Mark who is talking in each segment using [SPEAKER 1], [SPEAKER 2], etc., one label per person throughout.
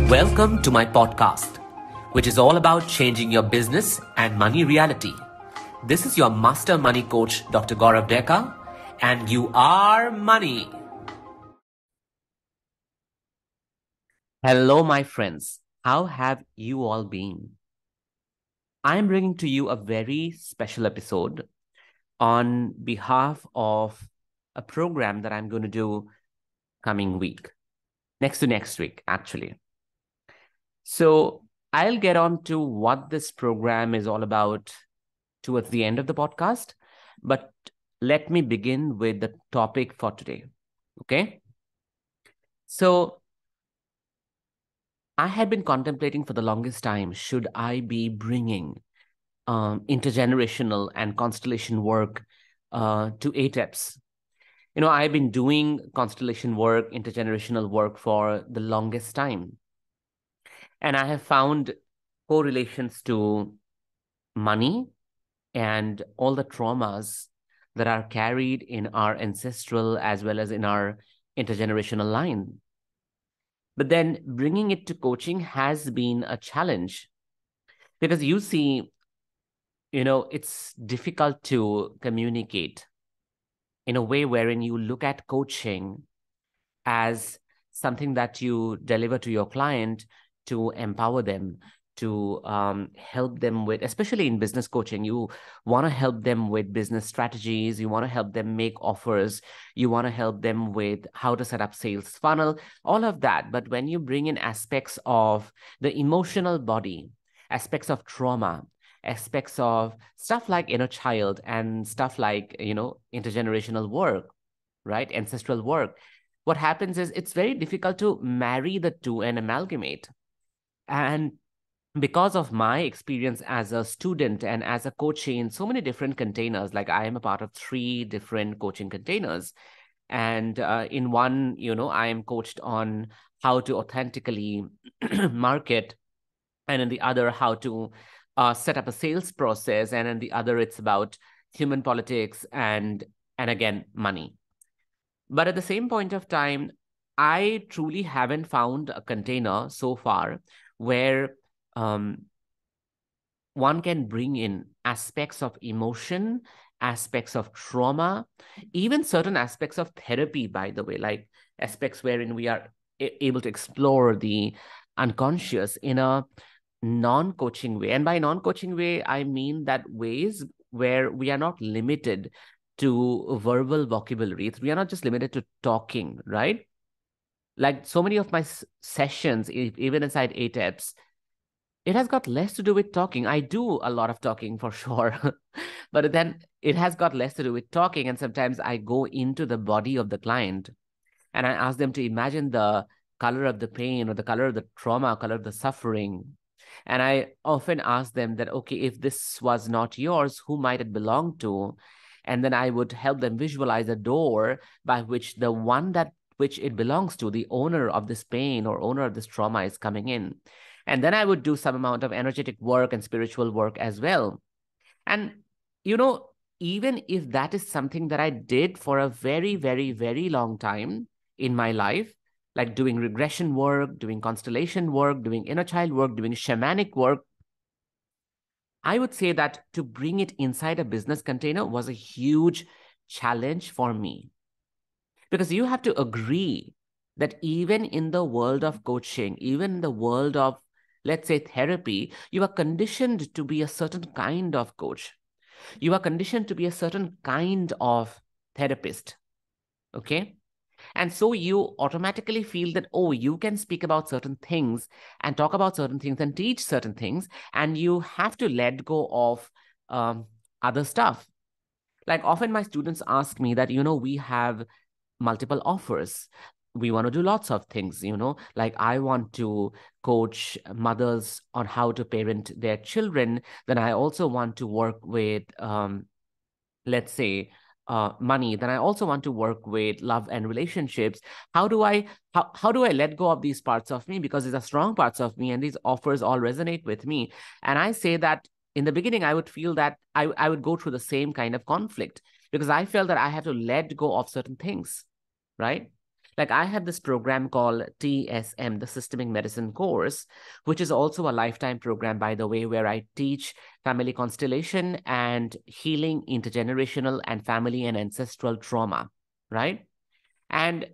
[SPEAKER 1] Welcome to my podcast, which is all about changing your business and money reality. This is your master money coach, Dr. Gaurav Deka, and you are money. Hello, my friends. How have you all been? I am bringing to you a very special episode on behalf of a program that I'm going to do coming week, next week, actually. So I'll get on to what this program is all about towards the end of the podcast, but let me begin with the topic for today. Okay. So I had been contemplating for the longest time, should I be bringing intergenerational and constellation work to ATEPs? You know, I've been doing constellation work, intergenerational work for the longest time. And I have found correlations to money and all the traumas that are carried in our ancestral as well as in our intergenerational line. But then bringing it to coaching has been a challenge because you see, it's difficult to communicate in a way wherein you look at coaching as something that you deliver to your client to empower them, to help them with, especially in business coaching, you want to help them with business strategies, you want to help them make offers, you want to help them with how to set up sales funnel, all of that. But when you bring in aspects of the emotional body, aspects of trauma, aspects of stuff like inner child and stuff like, intergenerational work, right? Ancestral work, what happens is it's very difficult to marry the two and amalgamate. And because of my experience as a student and as a coach in so many different containers, like I am a part of 3 different coaching containers. And in one, I am coached on how to authentically market. And in the other, how to set up a sales process. And in the other, it's about human politics and again, money. But at the same point of time, I truly haven't found a container so far where one can bring in aspects of emotion, aspects of trauma, even certain aspects of therapy, by the way, like aspects wherein we are able to explore the unconscious in a non-coaching way. And by non-coaching way, I mean that ways where we are not limited to verbal vocabulary. We are not just limited to talking, right? Like so many of my sessions, even inside ATEPs, it has got less to do with talking. I do a lot of talking for sure, but then it has got less to do with talking. And sometimes I go into the body of the client and I ask them to imagine the color of the pain or the color of the trauma, color of the suffering. And I often ask them that, okay, if this was not yours, who might it belong to? And then I would help them visualize a door by which the one that which it belongs to, the owner of this pain or owner of this trauma, is coming in. And then I would do some amount of energetic work and spiritual work as well. And, even if that is something that I did for a very, very, very long time in my life, like doing regression work, doing constellation work, doing inner child work, doing shamanic work, I would say that to bring it inside a business container was a huge challenge for me. Because you have to agree that even in the world of coaching, even in the world of, let's say, therapy, you are conditioned to be a certain kind of coach. You are conditioned to be a certain kind of therapist. Okay? And so you automatically feel that, oh, you can speak about certain things and talk about certain things and teach certain things, and you have to let go of other stuff. Like often my students ask me that, we have multiple offers. We want to do lots of things, like I want to coach mothers on how to parent their children. Then I also want to work with, let's say, money. Then I also want to work with love and relationships. How do I let go of these parts of me? Because these are strong parts of me and these offers all resonate with me. And I say that in the beginning, I would feel that I would go through the same kind of conflict because I felt that I have to let go of certain things, right? Like I have this program called TSM, the Systemic Medicine course, which is also a lifetime program, by the way, where I teach family constellation and healing intergenerational and family and ancestral trauma, right? And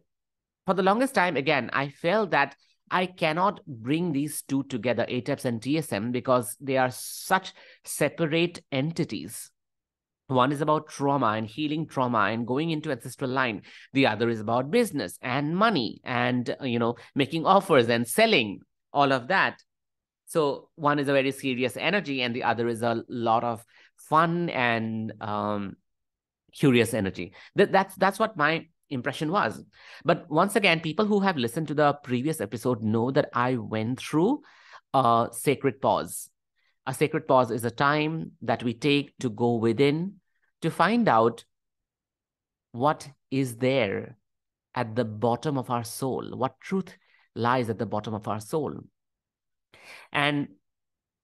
[SPEAKER 1] for the longest time, again, I felt that I cannot bring these two together, ATEPS and TSM, because they are such separate entities. One is about trauma and healing trauma and going into ancestral line. The other is about business and money and, making offers and selling, all of that. So one is a very serious energy and the other is a lot of fun and curious energy. That's what my impression was. But once again, people who have listened to the previous episode know that I went through a sacred pause. A sacred pause is a time that we take to go within to find out what is there at the bottom of our soul, what truth lies at the bottom of our soul. And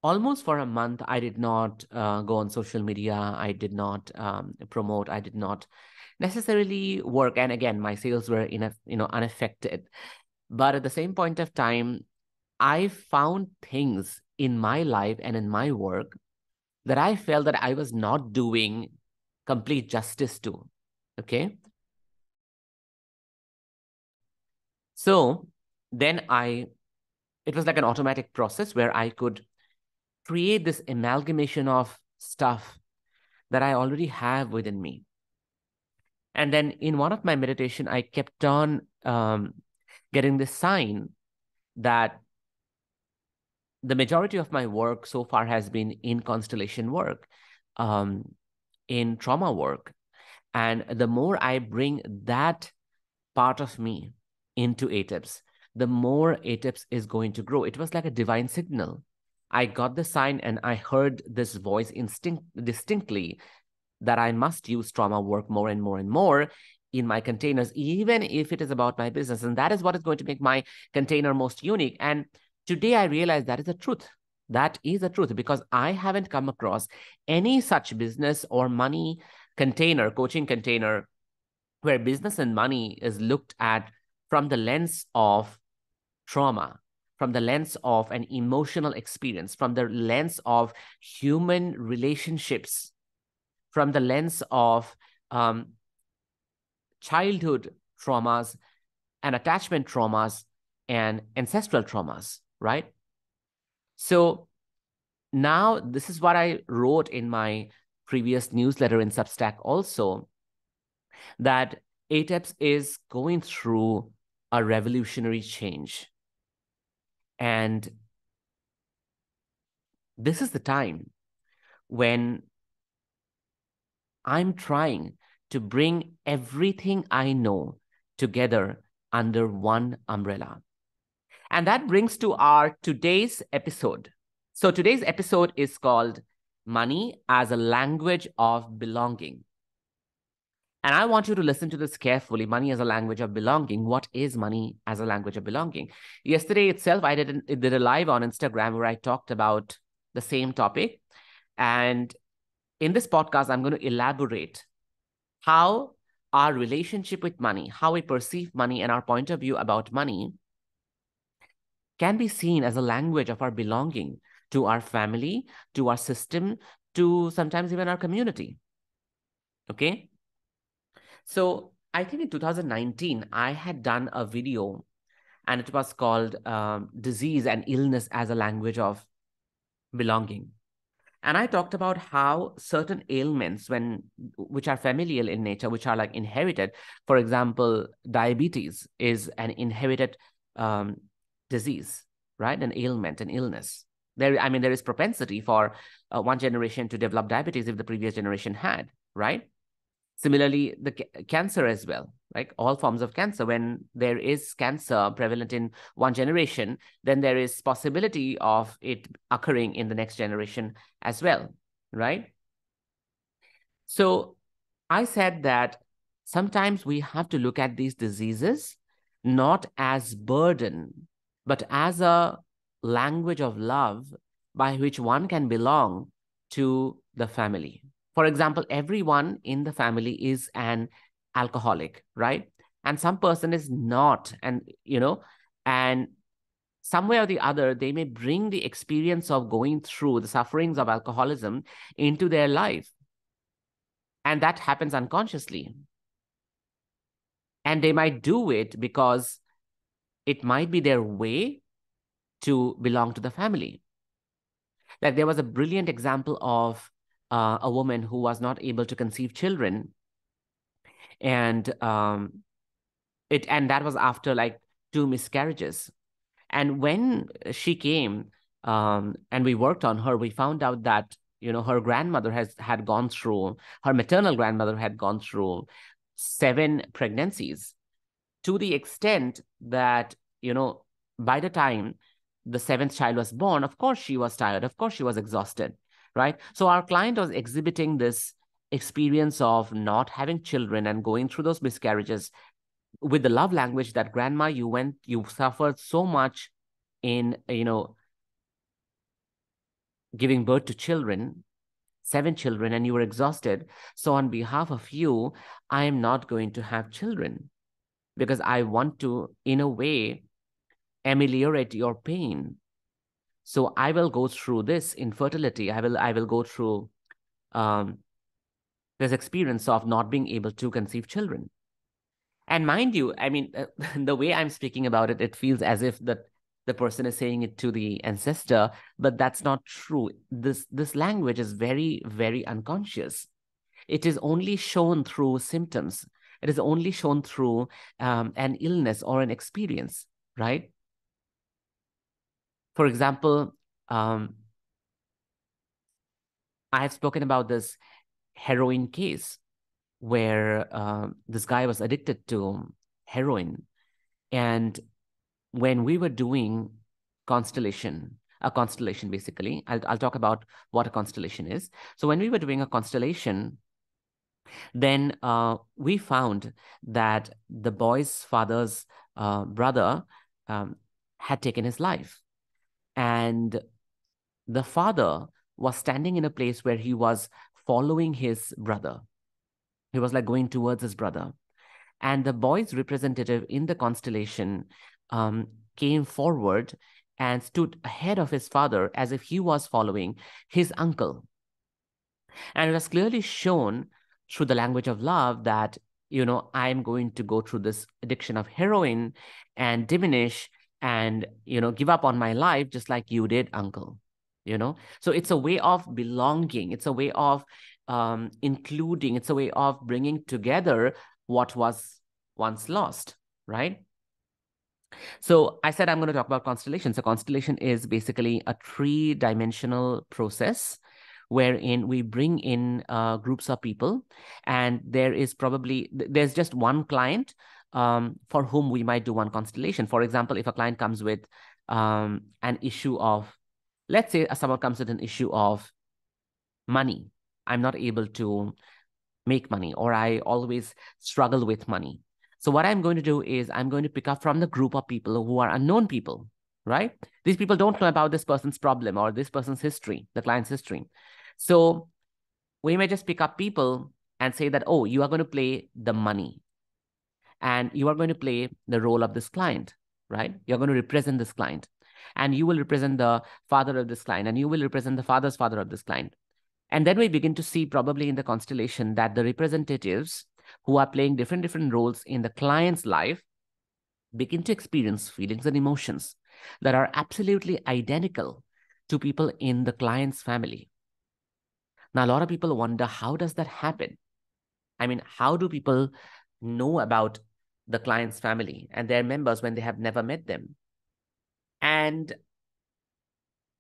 [SPEAKER 1] almost for a month, I did not go on social media. I did not promote. I did not necessarily work. And again, my sales were unaffected. But at the same point of time, I found things in my life and in my work that I felt that I was not doing complete justice to. Okay. So then it was like an automatic process where I could create this amalgamation of stuff that I already have within me. And then in one of my meditation, I kept on getting this sign that the majority of my work so far has been in constellation work, in trauma work. And the more I bring that part of me into ATIPS, the more ATIPS is going to grow. It was like a divine signal. I got the sign and I heard this voice distinctly that I must use trauma work more and more and more in my containers, even if it is about my business. And that is what is going to make my container most unique. And today I realize that is the truth. That is the truth, because I haven't come across any such business or money container, coaching container, where business and money is looked at from the lens of trauma, from the lens of an emotional experience, from the lens of human relationships, from the lens of childhood traumas and attachment traumas and ancestral traumas, right? So now this is what I wrote in my previous newsletter in Substack also, that ATEPS is going through a revolutionary change. And this is the time when I'm trying to bring everything I know together under one umbrella. And that brings to our today's episode. So today's episode is called Money as a Language of Belonging. And I want you to listen to this carefully. Money as a language of belonging. What is money as a language of belonging? Yesterday itself, I did a live on Instagram where I talked about the same topic. And in this podcast, I'm going to elaborate how our relationship with money, how we perceive money, and our point of view about money can be seen as a language of our belonging to our family, to our system, to sometimes even our community. Okay? So I think in 2019, I had done a video and it was called Disease and Illness as a Language of Belonging. And I talked about how certain ailments, which are familial in nature, which are like inherited, for example, diabetes is an inherited disease, right? An ailment, an illness. There is propensity for one generation to develop diabetes if the previous generation had, right? Similarly, the cancer as well, right? All forms of cancer. When there is cancer prevalent in one generation, then there is possibility of it occurring in the next generation as well, right? So I said that sometimes we have to look at these diseases not as burden, but as a language of love by which one can belong to the family. For example, everyone in the family is an alcoholic, right? and some person is not. And, and some way or the other, they may bring the experience of going through the sufferings of alcoholism into their life. And that happens unconsciously. And they might do it because it might be their way to belong to the family. Like there was a brilliant example of a woman who was not able to conceive children. And that was after like 2 miscarriages. And when she came, and we worked on her, we found out that, her grandmother had gone through, her maternal grandmother had gone through 7 pregnancies, to the extent that, by the time the 7th child was born, of course she was tired, of course she was exhausted, right? So our client was exhibiting this experience of not having children and going through those miscarriages with the love language that, grandma, you suffered so much in, giving birth to children, 7 children, and you were exhausted. So on behalf of you, I am not going to have children because I want to, in a way, ameliorate your pain. So I will go through this infertility. I will go through this experience of not being able to conceive children. And mind you, I mean, the way I'm speaking about it, it feels as if the person is saying it to the ancestor, but that's not true. This language is very, very unconscious. It is only shown through symptoms. It is only shown through an illness or an experience, right? For example, I have spoken about this heroin case where this guy was addicted to heroin. And when we were doing a constellation basically, I'll talk about what a constellation is. So when we were doing a constellation, then we found that the boy's father's brother had taken his life. And the father was standing in a place where he was following his brother. He was like going towards his brother. And the boy's representative in the constellation came forward and stood ahead of his father as if he was following his uncle. And it was clearly shown through the language of love that, I'm going to go through this addiction of heroin and diminish and, give up on my life just like you did, uncle. So it's a way of belonging. It's a way of including. It's a way of bringing together what was once lost, right? So I said I'm going to talk about constellations. So constellation is basically a 3-dimensional process wherein we bring in groups of people, and there's just one client for whom we might do one constellation. For example, if a client comes with an issue of, let's say someone comes with an issue of money. I'm not able to make money, or I always struggle with money. So what I'm going to do is I'm going to pick up from the group of people who are unknown people, right? These people don't know about this person's problem or this person's history, the client's history. So we may just pick up people and say that, oh, you are going to play the money and you are going to play the role of this client, right? You're going to represent this client, and you will represent the father of this client, and you will represent the father's father of this client. And then we begin to see probably in the constellation that the representatives who are playing different roles in the client's life begin to experience feelings and emotions that are absolutely identical to people in the client's family. Now, a lot of people wonder, how does that happen? I mean, how do people know about the client's family and their members when they have never met them? And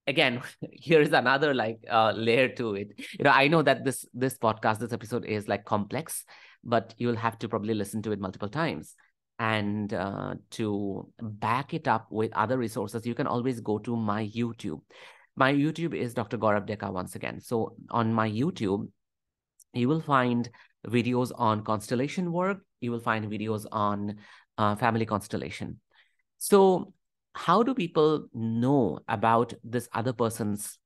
[SPEAKER 1] again, here is another layer to it. I know that this podcast, this episode is like complex, but you'll have to probably listen to it multiple times. And to back it up with other resources, you can always go to my YouTube. My YouTube is Dr. Gaurav Deka once again. So on my YouTube, you will find videos on constellation work. You will find videos on family constellation. So how do people know about this other person's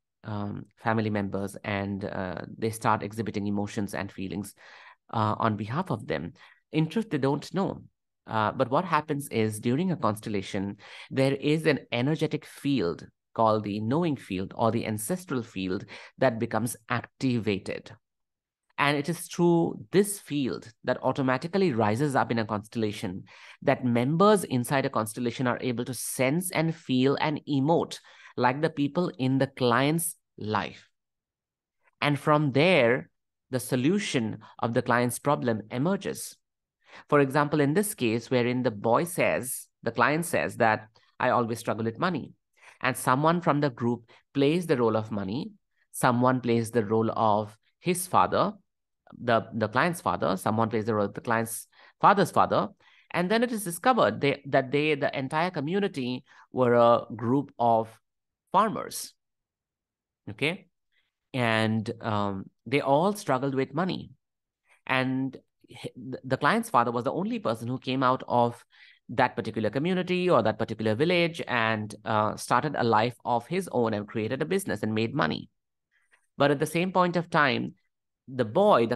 [SPEAKER 1] family members, and they start exhibiting emotions and feelings on behalf of them? In truth, they don't know. But what happens is during a constellation, there is an energetic field called the knowing field or the ancestral field that becomes activated. And it is through this field that automatically rises up in a constellation that members inside a constellation are able to sense and feel and emote like the people in the client's life. And from there, the solution of the client's problem emerges. For example, in this case, wherein the client says that I always struggle with money. And someone from the group plays the role of money. Someone plays the role of his father, the client's father. Someone plays the role of the client's father's father. And then it is discovered that the entire community were a group of farmers. Okay. And they all struggled with money. And the client's father was the only person who came out of that particular community or that particular village and started a life of his own and created a business and made money. But at the same point of time, the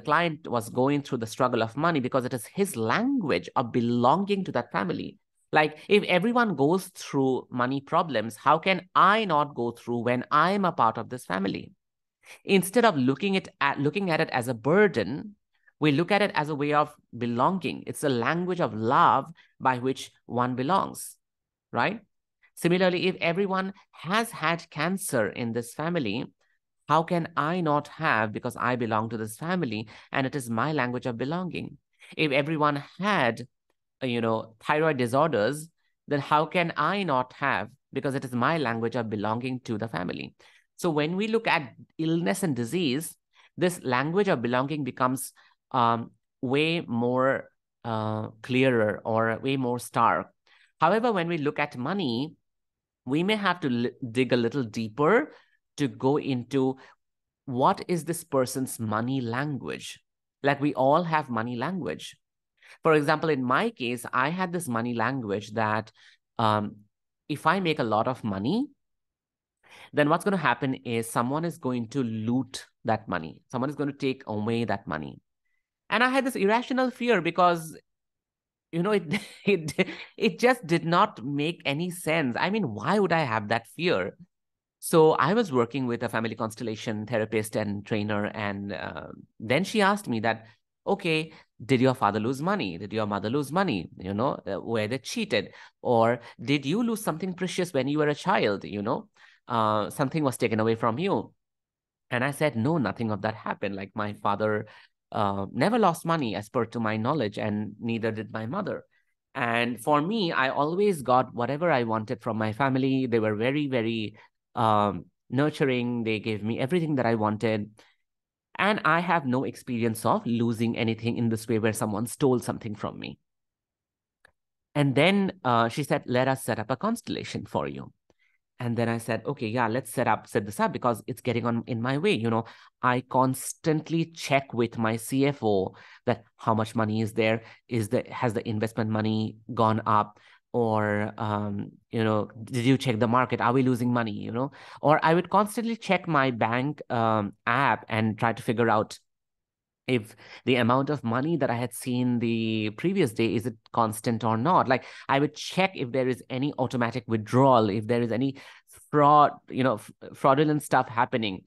[SPEAKER 1] client was going through the struggle of money because it is his language of belonging to that family. Like, if everyone goes through money problems, how can I not go through when I'm a part of this family? Instead of looking at it as a burden, we look at it as a way of belonging. It's a language of love by which one belongs, right? Similarly, if everyone has had cancer in this family, how can I not have, because I belong to this family and it is my language of belonging? If everyone had, thyroid disorders, then how can I not have, because it is my language of belonging to the family? So when we look at illness and disease, this language of belonging becomes way more clearer or way more stark. However, when we look at money, we may have to dig a little deeper to go into what is this person's money language. Like, we all have money language. For example, in my case, I had this money language that if I make a lot of money, then what's going to happen is someone is going to loot that money. Someone is going to take away that money. And I had this irrational fear because, it, it just did not make any sense. I mean, why would I have that fear? So I was working with a family constellation therapist and trainer. And then she asked me that, okay, did your father lose money? Did your mother lose money? Were they cheated? Or did you lose something precious when you were a child? Something was taken away from you. And I said, no, nothing of that happened. Like, my father never lost money as per to my knowledge, and neither did my mother. And for me, I always got whatever I wanted from my family. They were very, very nurturing. They gave me everything that I wanted. And I have no experience of losing anything in this way where someone stole something from me. And then she said, let us set up a constellation for you. And then I said, okay, yeah, let's set this up because it's getting on in my way. I constantly check with my CFO that how much money is there? Has the investment money gone up? Or, did you check the market? Are we losing money? Or I would constantly check my bank app and try to figure out if the amount of money that I had seen the previous day, is it constant or not? Like, I would check if there is any automatic withdrawal, if there is any fraudulent stuff happening.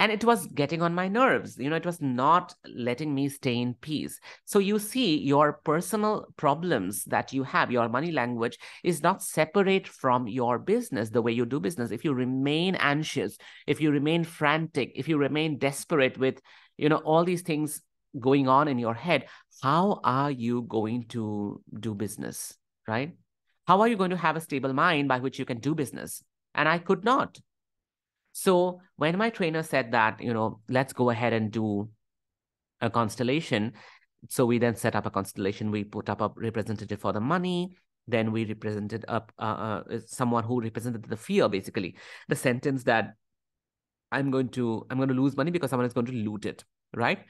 [SPEAKER 1] And it was getting on my nerves. It was not letting me stay in peace. So you see, your personal problems that you have, your money language is not separate from your business, the way you do business. If you remain anxious, if you remain frantic, if you remain desperate with all these things going on in your head, how are you going to do business, right? How are you going to have a stable mind by which you can do business? And I could not. So when my trainer said that, let's go ahead and do a constellation. So we then set up a constellation. We put up a representative for the money. Then we represented up someone who represented the fear, basically. The sentence that I'm going to lose money because someone is going to loot it, right?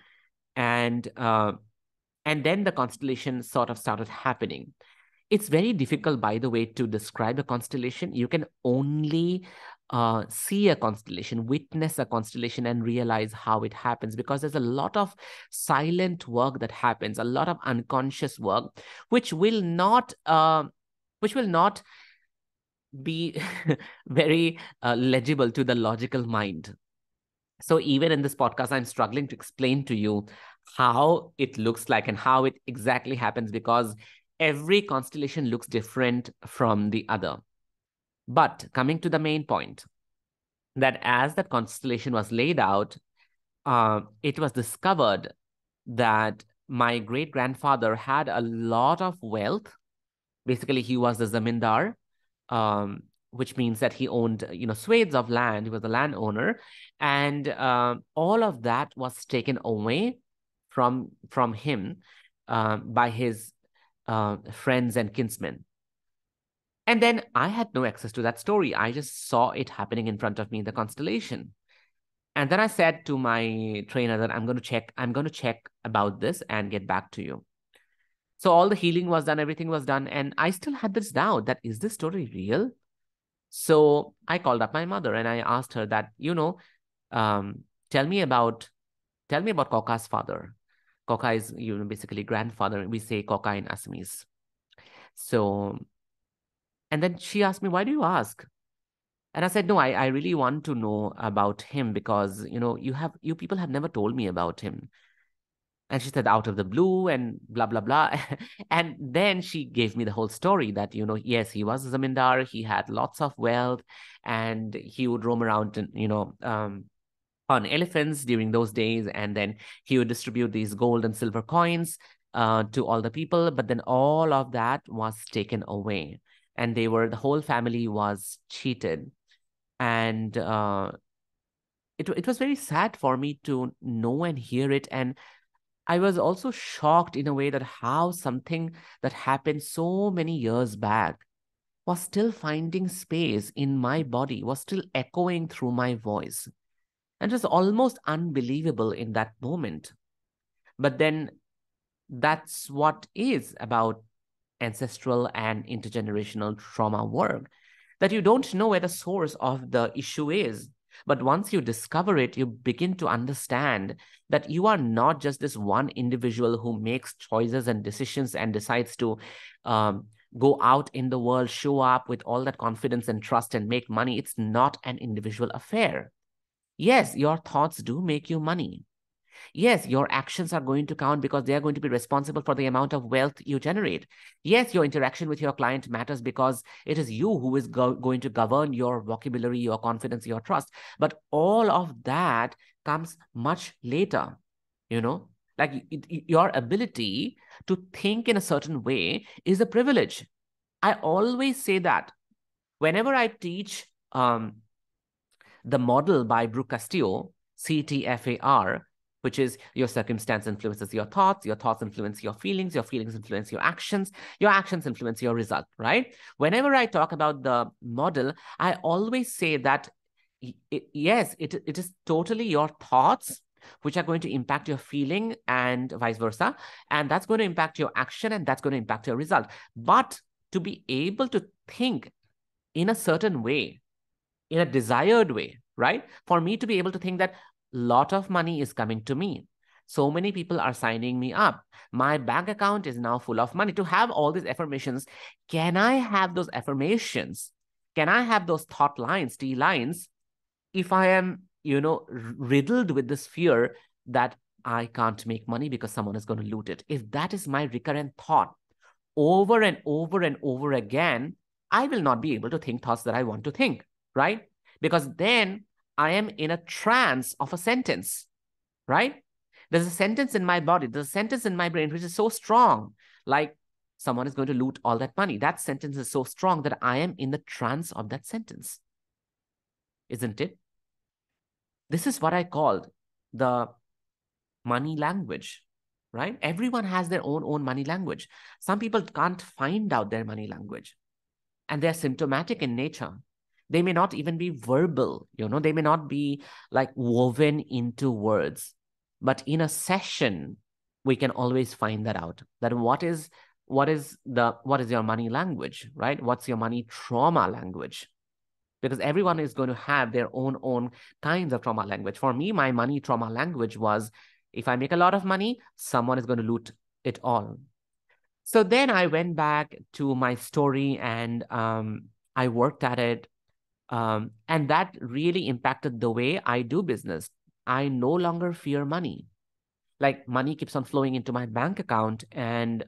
[SPEAKER 1] And then the constellation sort of started happening. It's very difficult, by the way, to describe a constellation. You can only see a constellation, witness a constellation, and realize how it happens, because there's a lot of silent work that happens, a lot of unconscious work, which will not be very legible to the logical mind. So even in this podcast, I'm struggling to explain to you how it looks like and how it exactly happens, because every constellation looks different from the other. But coming to the main point, that as that constellation was laid out, it was discovered that my great grandfather had a lot of wealth. Basically, he was the zamindar, which means that he owned, swathes of land. He was a landowner, and all of that was taken away from him by his friends and kinsmen. And then I had no access to that story. I just saw it happening in front of me in the constellation. And then I said to my trainer that I'm going to check about this and get back to you. So all the healing was done, everything was done, and I still had this doubt that, is this story real? So I called up my mother and I asked her that, tell me about Koka's father. Koka is, basically grandfather. We say Koka in Assamese. So, and then she asked me, why do you ask? And I said, no, I really want to know about him, because, you people have never told me about him. And she said, out of the blue and blah, blah, blah. And then she gave me the whole story that, yes, he was a zamindar. He had lots of wealth, and he would roam around, on elephants during those days. And then he would distribute these gold and silver coins to all the people. But then all of that was taken away. And the whole family was cheated. And it was very sad for me to know and hear it. And I was also shocked in a way that how something that happened so many years back was still finding space in my body, was still echoing through my voice. And it was almost unbelievable in that moment. But then that's what is about ancestral and intergenerational trauma work, that you don't know where the source of the issue is. But once you discover it, you begin to understand that you are not just this one individual who makes choices and decisions and decides to go out in the world, show up with all that confidence and trust and make money. It's not an individual affair. Yes, your thoughts do make you money. Yes, your actions are going to count because they are going to be responsible for the amount of wealth you generate. Yes, your interaction with your client matters because it is you who is going to govern your vocabulary, your confidence, your trust. But all of that comes much later, like your ability to think in a certain way is a privilege. I always say that whenever I teach the model by Brooke Castillo, CTFAR, which is your circumstance influences your thoughts influence your feelings influence your actions influence your result, right? Whenever I talk about the model, I always say that, yes, it is totally your thoughts which are going to impact your feeling and vice versa. And that's going to impact your action and that's going to impact your result. But to be able to think in a certain way, in a desired way, right? For me to be able to think that lot of money is coming to me. So many people are signing me up. My bank account is now full of money. To have all these affirmations, can I have those affirmations? Can I have those thought lines, T lines, if I am, riddled with this fear that I can't make money because someone is going to loot it? If that is my recurrent thought over and over and over again, I will not be able to think thoughts that I want to think, right? Because then I am in a trance of a sentence, right? There's a sentence in my body, there's a sentence in my brain which is so strong, like someone is going to loot all that money. That sentence is so strong that I am in the trance of that sentence. Isn't it? This is what I called the money language, right? Everyone has their own money language. Some people can't find out their money language, and they're symptomatic in nature. They may not even be verbal, they may not be like woven into words. But in a session, we can always find that out. That what is your money language, right? What's your money trauma language? because everyone is going to have their own kinds of trauma language. For me, my money trauma language was, if I make a lot of money, someone is going to loot it all. So then I went back to my story, and I worked at it. And that really impacted the way I do business. I no longer fear money. Like, money keeps on flowing into my bank account. And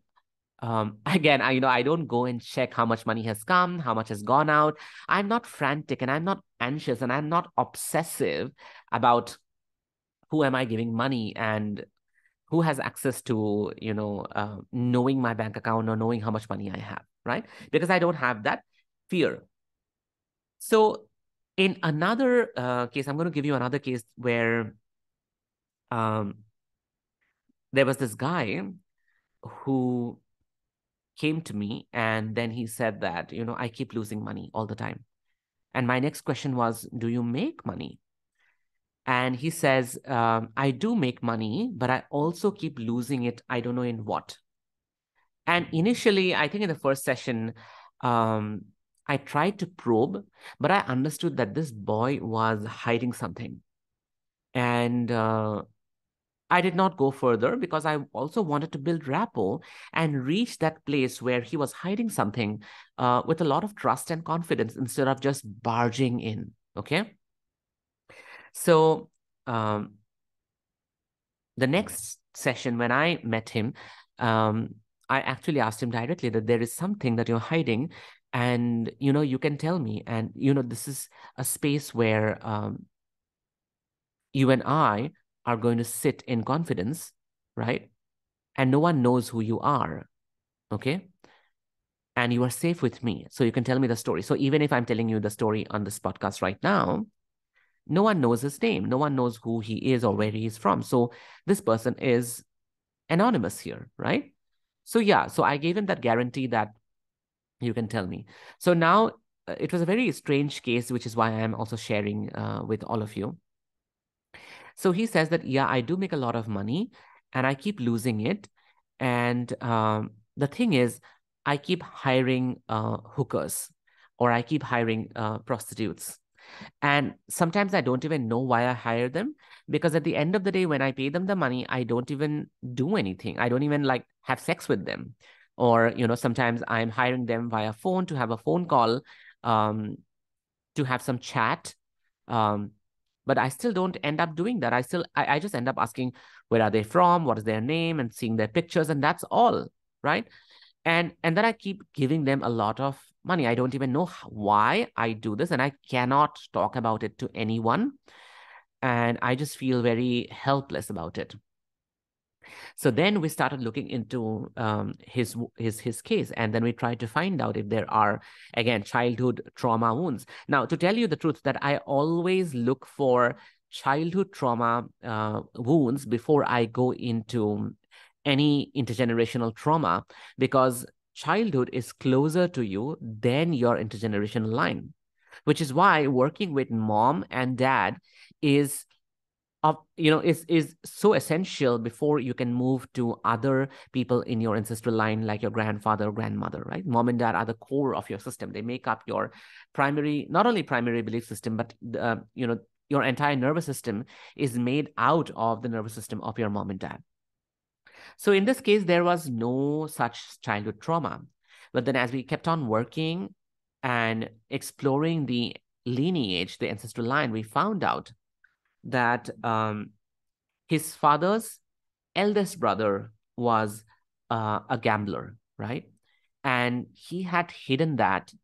[SPEAKER 1] again, I don't go and check how much money has come, how much has gone out. I'm not frantic, and I'm not anxious, and I'm not obsessive about who am I giving money and who has access to, knowing my bank account or knowing how much money I have, right? Because I don't have that fear. So in another case, I'm going to give you another case where um, there was this guy who came to me, and then he said that, I keep losing money all the time. And my next question was, do you make money? And he says, I do make money, but I also keep losing it. I don't know in what. And initially, I think in the first session, I tried to probe, but I understood that this boy was hiding something. And I did not go further because I also wanted to build rapport and reach that place where he was hiding something with a lot of trust and confidence instead of just barging in. Okay. So um, the next session, when I met him, I actually asked him directly that there is something that you're hiding, and you can tell me. And this is a space where you and I are going to sit in confidence, right? And no one knows who you are, okay? And you are safe with me, so you can tell me the story. So even if I'm telling you the story on this podcast right now, no one knows his name. No one knows who he is or where he is from. So this person is anonymous here, right? So yeah, so I gave him that guarantee that you can tell me. So now it was a very strange case, which is why I'm also sharing with all of you. So he says that, yeah, I do make a lot of money and I keep losing it. And the thing is, I keep hiring hookers, or I keep hiring prostitutes. And sometimes I don't even know why I hire them, because at the end of the day, when I pay them the money, I don't even do anything. I don't even like have sex with them. Or, sometimes I'm hiring them via phone to have a phone call, um, to have some chat. Um, but I still don't end up doing that. I just end up asking, where are they from? What is their name? And seeing their pictures. And that's all, right? And then I keep giving them a lot of money. I don't even know why I do this, and I cannot talk about it to anyone. And I just feel very helpless about it. So then we started looking into his case, and then we tried to find out if there are, again, childhood trauma wounds. Now, to tell you the truth, that I always look for childhood trauma wounds before I go into any intergenerational trauma, because childhood is closer to you than your intergenerational line, which is why working with mom and dad is is so essential before you can move to other people in your ancestral line, like your grandfather or grandmother, right? Mom and dad are the core of your system. They make up your primary, not only primary belief system, but your entire nervous system is made out of the nervous system of your mom and dad. So in this case, there was no such childhood trauma. But then as we kept on working and exploring the lineage, the ancestral line, we found out that his father's eldest brother was a gambler, right? And he had hidden that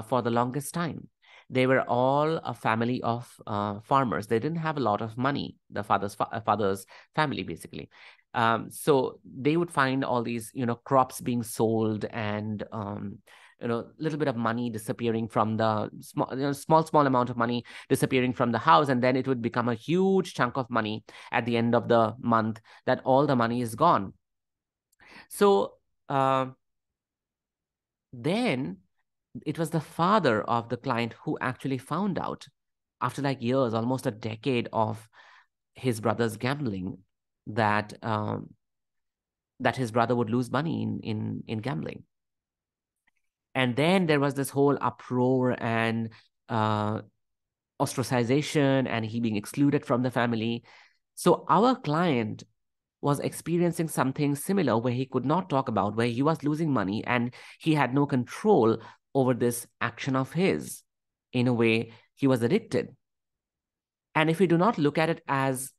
[SPEAKER 1] for the longest time. They were all a family of farmers. They didn't have a lot of money, the father's family, basically. So they would find all these, crops being sold, and little bit of money disappearing from the small amount of money disappearing from the house, and then it would become a huge chunk of money at the end of the month, that all the money is gone. So then it was the father of the client who actually found out, after like years, almost a decade of his brother's gambling, that that his brother would lose money in gambling. And then there was this whole uproar, and ostracization and he being excluded from the family. So our client was experiencing something similar where he could not talk about, where he was losing money and he had no control over this action of his. In a way, he was addicted. And if we do not look at it as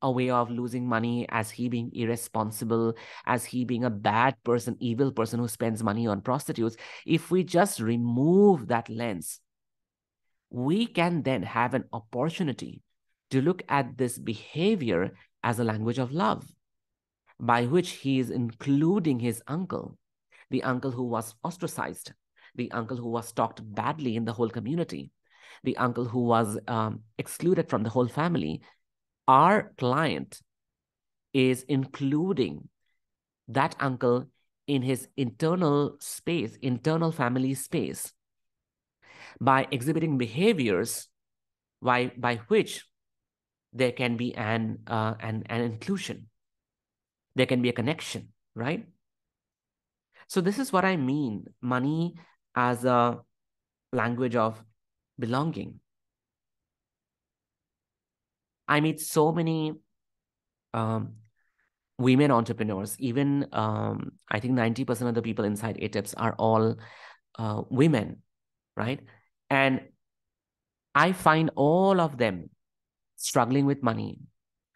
[SPEAKER 1] a way of losing money, as he being irresponsible, as he being a bad person, evil person who spends money on prostitutes, if we just remove that lens, we can then have an opportunity to look at this behavior as a language of love, by which he is including his uncle, the uncle who was ostracized, the uncle who was talked badly in the whole community, the uncle who was excluded from the whole family. Our client is including that uncle in his internal space, internal family space, by exhibiting behaviors by which there can be an inclusion. There can be a connection, right? So this is what I mean, money as a language of belonging. I meet so many women entrepreneurs. Even I think 90% of the people inside ATIPS are all women, right? And I find all of them struggling with money,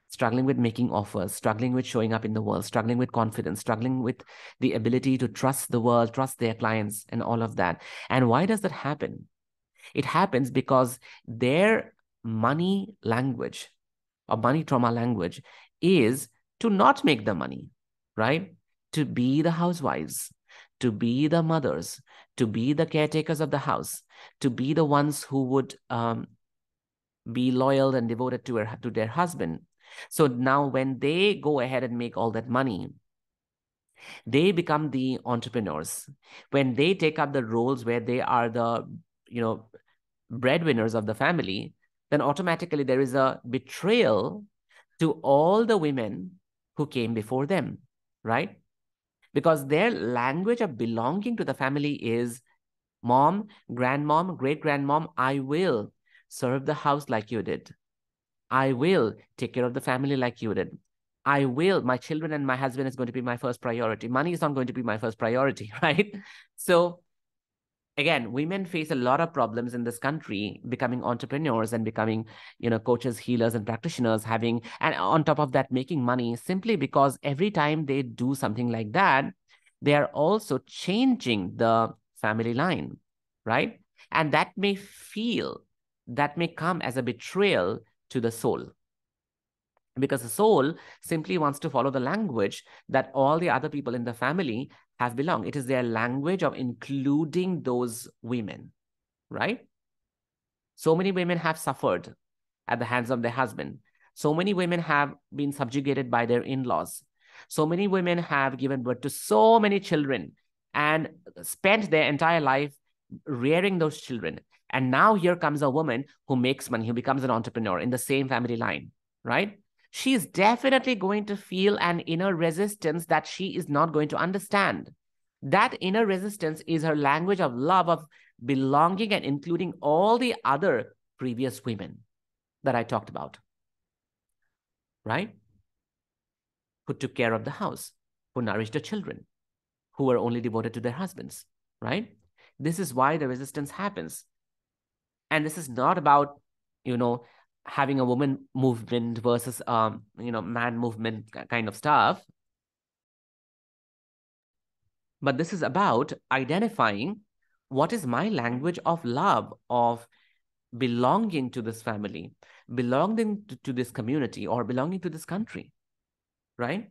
[SPEAKER 1] struggling with making offers, struggling with showing up in the world, struggling with confidence, struggling with the ability to trust the world, trust their clients, and all of that. And why does that happen? It happens because their money language or money trauma language is to not make the money, right? To be the housewives, to be the mothers, to be the caretakers of the house, to be the ones who would be loyal and devoted to their husband. So now when they go ahead and make all that money, they become the entrepreneurs. When they take up the roles where they are the, breadwinners of the family, then automatically there is a betrayal to all the women who came before them, right? Because their language of belonging to the family is mom, grandmom, great-grandmom, I will serve the house like you did. I will take care of the family like you did. I will, my children and my husband is going to be my first priority. Money is not going to be my first priority, right? So again, women face a lot of problems in this country becoming entrepreneurs and becoming, coaches, healers, and practitioners, and on top of that, making money simply because every time they do something like that, they are also changing the family line, right? And that may come as a betrayal to the soul. Because the soul simply wants to follow the language that all the other people in the family have belonged. It is their language of including those women, right? So many women have suffered at the hands of their husband. So many women have been subjugated by their in-laws. So many women have given birth to so many children and spent their entire life rearing those children. And now here comes a woman who makes money, who becomes an entrepreneur in the same family line, right? She is definitely going to feel an inner resistance that she is not going to understand. That inner resistance is her language of love, of belonging and including all the other previous women that I talked about, right? Who took care of the house, who nourished the children, who were only devoted to their husbands, right? This is why the resistance happens. And this is not about, having a woman movement versus, man movement kind of stuff. But this is about identifying what is my language of love, of belonging to this family, belonging to this community, or belonging to this country, right?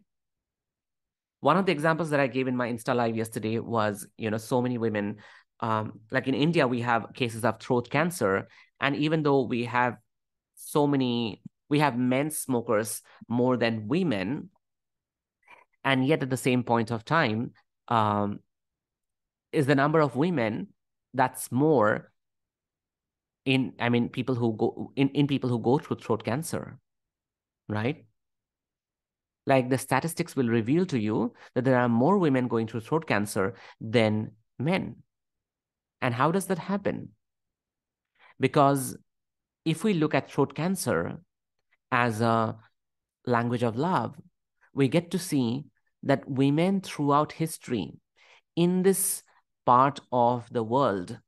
[SPEAKER 1] One of the examples that I gave in my Insta Live yesterday was, so many women, like in India, we have cases of throat cancer. And even though we have men smokers more than women, and yet at the same point of time, is the number of women that's more people who go through throat cancer, right? Like the statistics will reveal to you that there are more women going through throat cancer than men. And how does that happen? Because if we look at throat cancer as a language of love, we get to see that women throughout history in this part of the world,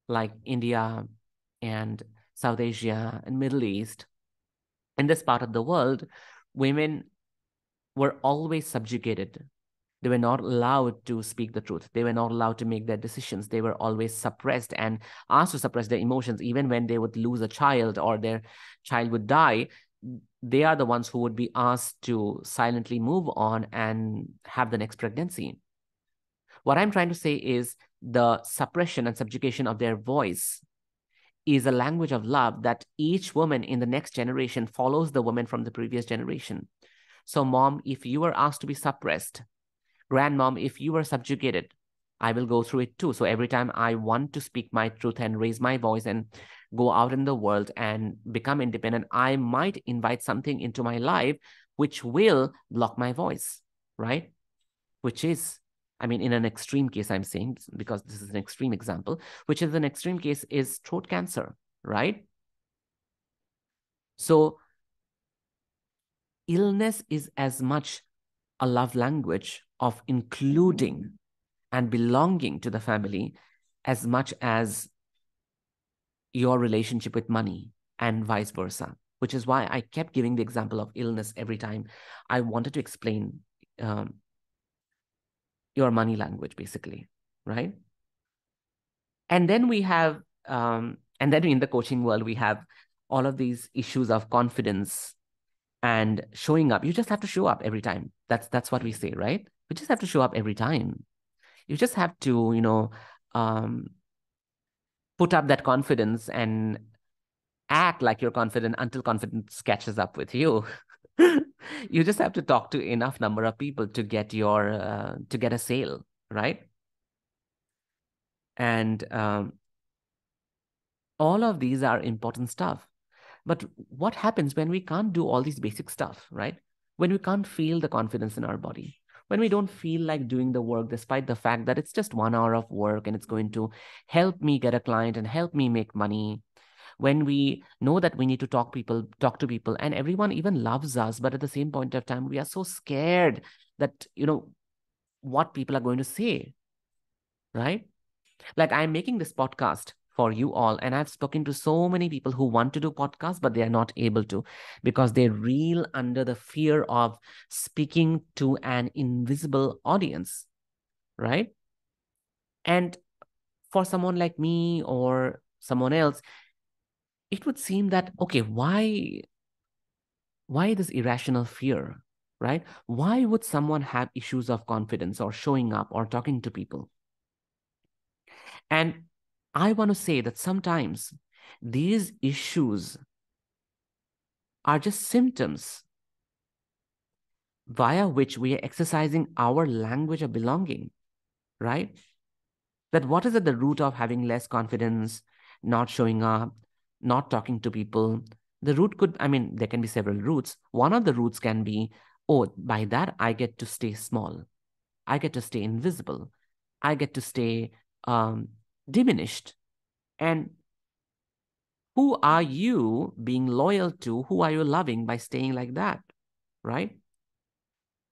[SPEAKER 1] like India and South Asia and Middle East, in this part of the world, women were always subjugated. They were not allowed to speak the truth. They were not allowed to make their decisions. They were always suppressed and asked to suppress their emotions. Even when they would lose a child or their child would die, they are the ones who would be asked to silently move on and have the next pregnancy. What I'm trying to say is the suppression and subjugation of their voice is a language of love that each woman in the next generation follows the woman from the previous generation. So, mom, if you were asked to be suppressed, grandmom, if you were subjugated, I will go through it too. So every time I want to speak my truth and raise my voice and go out in the world and become independent, I might invite something into my life which will block my voice, right? Which is, I mean, in an extreme case, I'm saying, because this is an extreme example, which is an extreme case is throat cancer, right? So illness is as much a love language of including and belonging to the family as much as your relationship with money and vice versa, which is why I kept giving the example of illness every time I wanted to explain your money language, basically, right? And then we have, and then in the coaching world, we have all of these issues of confidence and showing up. You just have to show up every time. That's what we say, right? We just have to show up every time. You just have to, put up that confidence and act like you're confident until confidence catches up with you. You just have to talk to enough number of people to get to get a sale, right? And all of these are important stuff. But what happens when we can't do all these basic stuff, right? When we can't feel the confidence in our body, when we don't feel like doing the work, despite the fact that it's just 1 hour of work and it's going to help me get a client and help me make money, when we know that we need to talk to people and everyone even loves us, but at the same point of time, we are so scared that, what people are going to say, right? Like I'm making this podcast for you all, and I've spoken to so many people who want to do podcasts, but they are not able to because they reel under the fear of speaking to an invisible audience, right? And for someone like me or someone else, it would seem that, okay, why this irrational fear, right? Why would someone have issues of confidence or showing up or talking to people? And I want to say that sometimes these issues are just symptoms via which we are exercising our language of belonging, right? That what is at the root of having less confidence, not showing up, not talking to people? The root could, I mean, there can be several roots. One of the roots can be, oh, by that, I get to stay small. I get to stay invisible. I get to stay diminished. And who are you being loyal to? Who are you loving by staying like that, right?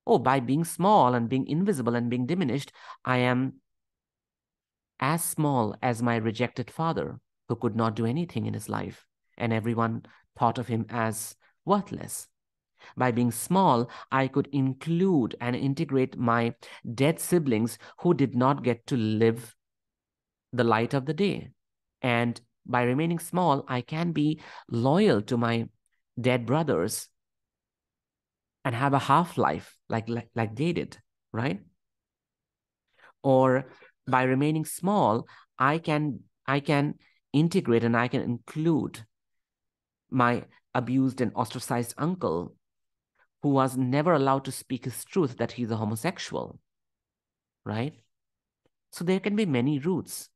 [SPEAKER 1] Oh, by being small and being invisible and being diminished, I am as small as my rejected father who could not do anything in his life, and everyone thought of him as worthless. By being small, I could include and integrate my dead siblings who did not get to live the light of the day. And by remaining small, I can be loyal to my dead brothers and have a half-life like they did, right? Or by remaining small, I can integrate and I can include my abused and ostracized uncle who was never allowed to speak his truth that he's a homosexual, right? So there can be many roots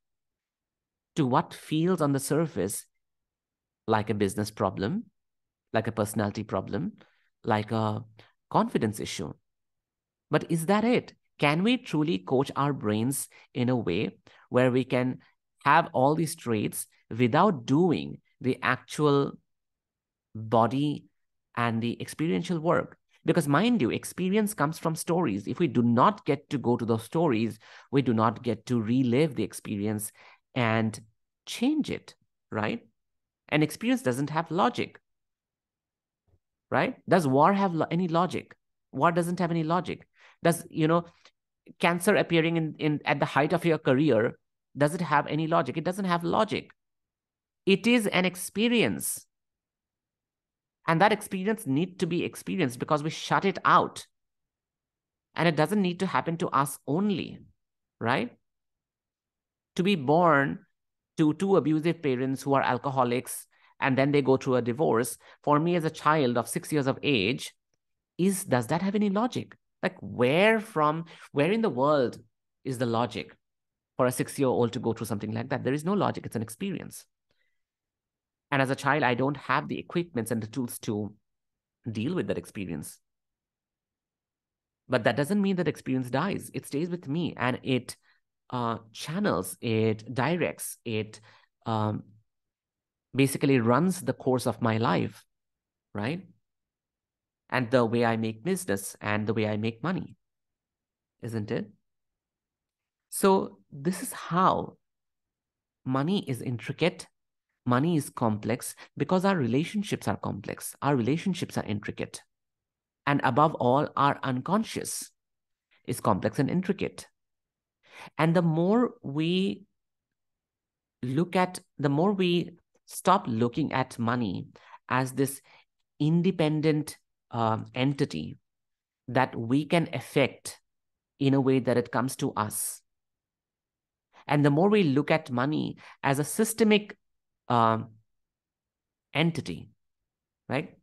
[SPEAKER 1] to what feels on the surface like a business problem, like a personality problem, like a confidence issue. But is that it? Can we truly coach our brains in a way where we can have all these traits without doing the actual body and the experiential work. Because mind you, experience comes from stories. If we do not get to go to those stories, we do not get to relive the experience and change it, right? And experience doesn't have logic, right? Does war have any logic? War doesn't have any logic. Does, cancer appearing in at the height of your career, does it have any logic? It doesn't have logic. It is an experience. And that experience needs to be experienced because we shut it out. And it doesn't need to happen to us only, right? To be born to two abusive parents who are alcoholics and then they go through a divorce, for me as a child of 6 years of age, does that have any logic? Like where in the world is the logic for a 6-year-old to go through something like that? There is no logic. It's an experience. And as a child, I don't have the equipments and the tools to deal with that experience. But that doesn't mean that experience dies. It stays with me and it channels, it directs, it basically runs the course of my life, right? And the way I make business and the way I make money, isn't it? So this is how money is intricate. Money is complex because our relationships are complex. Our relationships are intricate. And above all, our unconscious is complex and intricate. And the more we stop looking at money as this independent entity that we can affect in a way that it comes to us. And the more we look at money as a systemic entity, right?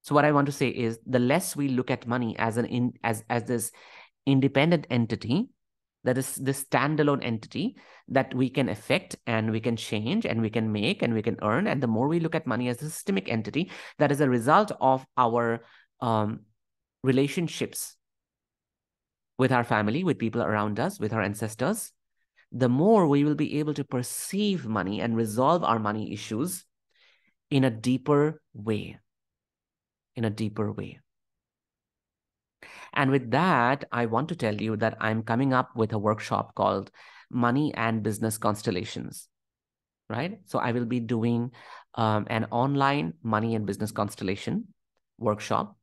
[SPEAKER 1] So what I want to say is the less we look at money as this independent entity, that is this standalone entity that we can affect and we can change and we can make and we can earn. And the more we look at money as a systemic entity that is a result of our relationships with our family, with people around us, with our ancestors, the more we will be able to perceive money and resolve our money issues in a deeper way. And with that, I want to tell you that I'm coming up with a workshop called Money and Business Constellations, right? So I will be doing an online money and business constellation workshop.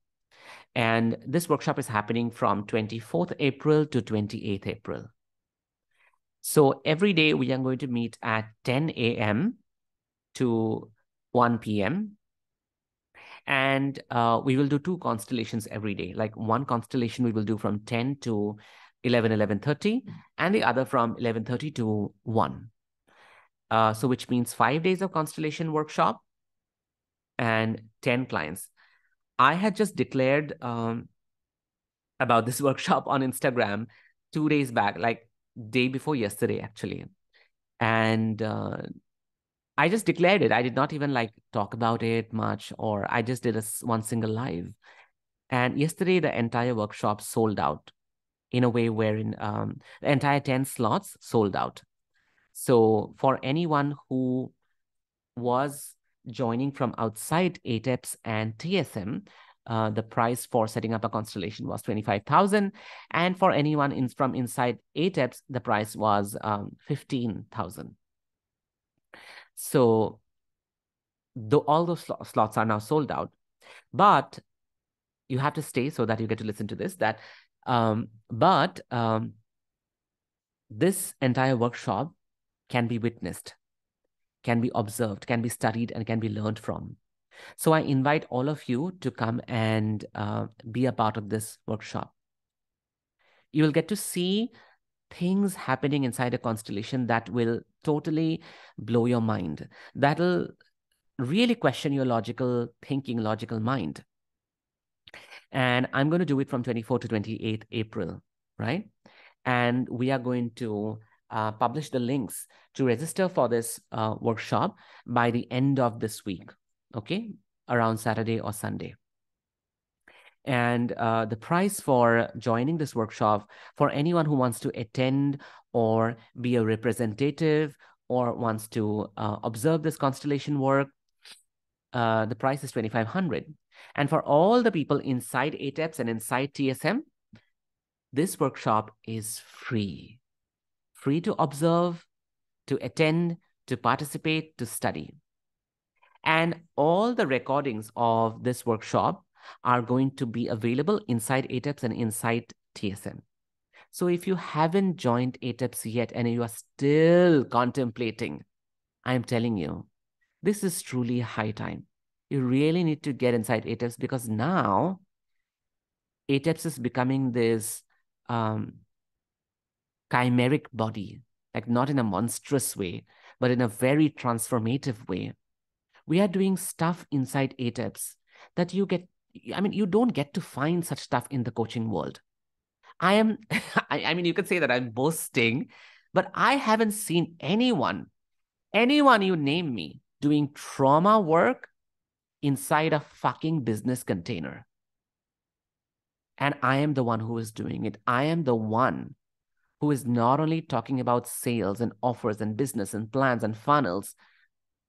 [SPEAKER 1] And this workshop is happening from 24th April to 28th April. So every day we are going to meet at 10 a.m. to 1 p.m. And we will do 2 constellations every day. Like one constellation we will do from 10 to 11:30, and the other from 11:30 to 1. So which means 5 days of constellation workshop and 10 clients. I had just declared about this workshop on Instagram 2 days back, like day before yesterday, actually. And I just declared it. I did not even like talk about it much, or I just did one single live. And yesterday, the entire workshop sold out in a way wherein the entire 10 slots sold out. So for anyone who was joining from outside ATEPS and TSM, the price for setting up a constellation was 25,000. And for anyone from inside ATEPS, the price was 15,000. So all those slots are now sold out. But you have to stay so that you get to listen to this. This entire workshop can be witnessed, can be observed, can be studied, and can be learned from. So I invite all of you to come and be a part of this workshop. You will get to see things happening inside a constellation that will totally blow your mind. That'll really question your logical thinking, logical mind. And I'm going to do it from 24th to 28th April, right? And we are going to publish the links to register for this workshop by the end of this week, okay? Around Saturday or Sunday. And the price for joining this workshop for anyone who wants to attend or be a representative or wants to observe this constellation work, the price is $2,500. And for all the people inside ATEPS and inside TSM, this workshop is free. Free to observe, to attend, to participate, to study. And all the recordings of this workshop are going to be available inside ATEPS and inside TSM. So if you haven't joined ATEPS yet and you are still contemplating, I'm telling you, this is truly high time. You really need to get inside ATEPS, because now ATEPS is becoming this chimeric body, like not in a monstrous way, but in a very transformative way. We are doing stuff inside ATEPS that you don't get to find such stuff in the coaching world. I mean, you could say that I'm boasting, but I haven't seen anyone you name me, doing trauma work inside a fucking business container. And I am the one who is doing it. I am the one who is not only talking about sales and offers and business and plans and funnels,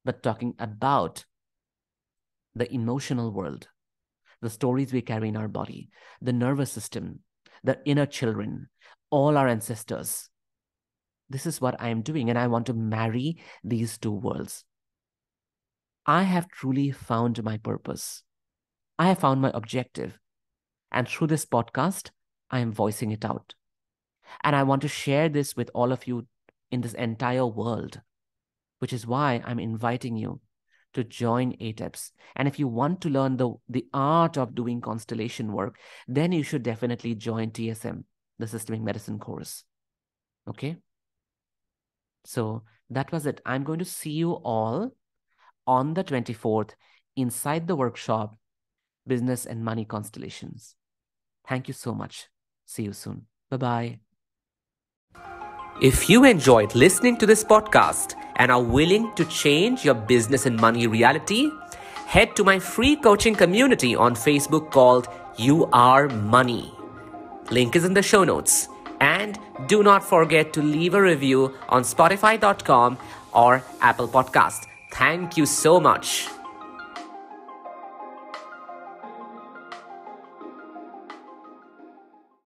[SPEAKER 1] but talking about the emotional world, the stories we carry in our body, the nervous system, the inner children, all our ancestors. This is what I am doing, and I want to marry these two worlds. I have truly found my purpose. I have found my objective. And through this podcast, I am voicing it out. And I want to share this with all of you in this entire world, which is why I'm inviting you to join ATEPS. And if you want to learn the art of doing constellation work, then you should definitely join TSM, the Systemic Medicine course. Okay? So that was it. I'm going to see you all on the 24th inside the workshop, Business and Money Constellations. Thank you so much. See you soon. Bye-bye. If you enjoyed listening to this podcast and are willing to change your business and money reality, head to my free coaching community on Facebook called You Are Money. Link is in the show notes. And do not forget to leave a review on Spotify.com or Apple Podcast. Thank you so much.